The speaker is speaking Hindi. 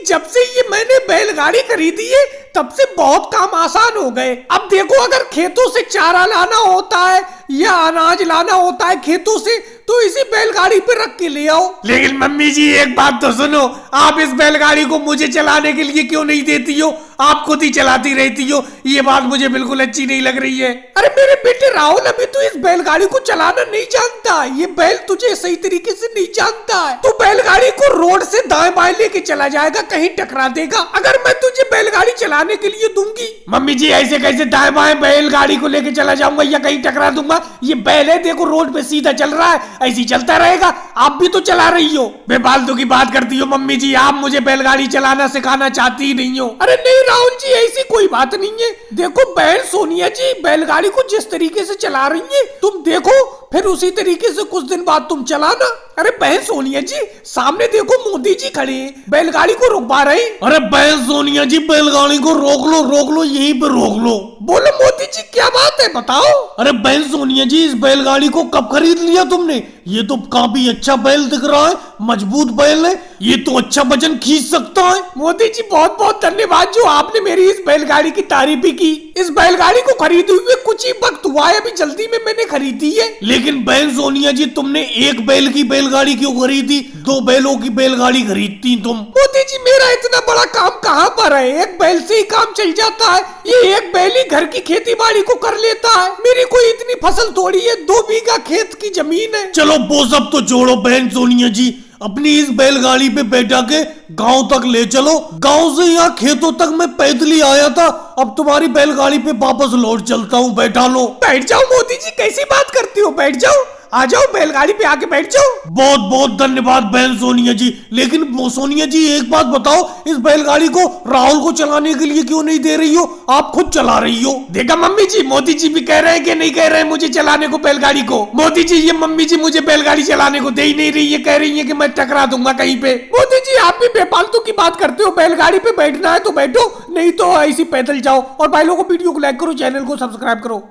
जब से ये मैंने बैलगाड़ी खरीदी है तब से बहुत काम आसान हो गए। अब देखो अगर खेतों से चारा लाना होता है या अनाज लाना होता है खेतों से तो इसी बैलगाड़ी पे रख के ले आओ। लेकिन मम्मी जी एक बात तो सुनो, आप इस बैलगाड़ी को मुझे चलाने के लिए क्यों नहीं देती हो? आप खुद ही चलाती रहती हो, ये बात मुझे बिल्कुल अच्छी नहीं लग रही है। अरे मेरे बेटे राहुल, अभी तू इस बैलगाड़ी को चलाना नहीं जानता, ये बैल तुझे सही तरीके से नहीं जानता है। तू बैलगाड़ी को रोड से दाएं बाएं लेके चला जाएगा, कहीं टकरा देगा। अगर मैं तुझे बैलगाड़ी चलाने के लिए दूंगी। मम्मी जी ऐसे कैसे दाएं बाएं बैलगाड़ी को लेके चला जाऊंगा या कहीं टकरा दूंगा? ये बैल है, देखो रोड पे सीधा चल रहा है, ऐसे ही चलता रहेगा। आप भी तो चला रही हो, बेफालतू की बात करती हो मम्मी जी। आप मुझे बैलगाड़ी चलाना सिखाना चाहती ही नहीं हो। अरे नहीं राहुल जी, ऐसी कोई बात नहीं है। देखो बहन सोनिया जी बैलगाड़ी को जिस तरीके से चला रही है तुम देखो, फिर उसी तरीके से कुछ दिन बाद तुम चलाना। अरे बहन सोनिया जी सामने देखो मोदी जी खड़े हैं, बैलगाड़ी को रुकवा रहे। अरे बहन सोनिया जी बैलगाड़ी को रोक लो, यहीं पे रोक लो। बोलो मोदी जी क्या बात है बताओ। अरे बहन सोनिया जी इस बैलगाड़ी को कब खरीद लिया तुमने? ये तो काफी अच्छा बैल दिख रहा है, मजबूत बैल है, ये तो अच्छा वजन खींच सकता है। मोदी जी बहुत बहुत धन्यवाद जो आपने मेरी इस बैलगाड़ी की तारीफ भी की। इस बैलगाड़ी को खरीदे हुए कुछ ही वक्त हुआ है, अभी जल्दी में मैंने खरीदी है। लेकिन बहन सोनिया जी तुमने एक बैल की बैलगाड़ी क्यों खरीदी? 2 बैलों की बैलगाड़ी खरीदती तुम। मोदी जी मेरा इतना बड़ा काम कहाँ पर है, एक बैल से ही काम चल जाता है। ये एक बैल ही घर की खेती बाड़ी को कर लेता है। मेरी कोई इतनी फसल थोड़ी है, 2 बीघा खेत की जमीन है। चलो वो सब तो जोड़ो बहन सोनिया जी, अपनी इस बैलगाड़ी पे बैठा के गांव तक ले चलो। गांव से यहाँ खेतों तक मैं पैदल ही आया था, अब तुम्हारी बैलगाड़ी पे वापस लौट चलता हूँ। बैठा लो। बैठ जाओ मोदी जी, कैसी बात करती हो, बैठ जाओ, आ जाओ बैलगाड़ी पे आके बैठ जाओ। बहुत बहुत धन्यवाद बहन सोनिया जी। लेकिन सोनिया जी एक बात बताओ, इस बैलगाड़ी को राहुल को चलाने के लिए क्यों नहीं दे रही हो? आप खुद चला रही हो। देखा मम्मी जी, मोदी जी भी कह रहे हैं कि नहीं कह रहे हैं मुझे चलाने को बैलगाड़ी को। मोदी जी ये मम्मी जी मुझे बैलगाड़ी चलाने को दे ही नहीं रही है, कह रही है कि मैं टकरा दूंगा कहीं पे। मोदी जी आप भी बेफालतू की बात करते हो, बैलगाड़ी पे बैठना है तो बैठो, नहीं तो ऐसी पैदल जाओ। और भाई लोगों को वीडियो को लाइक करो, चैनल को सब्सक्राइब करो।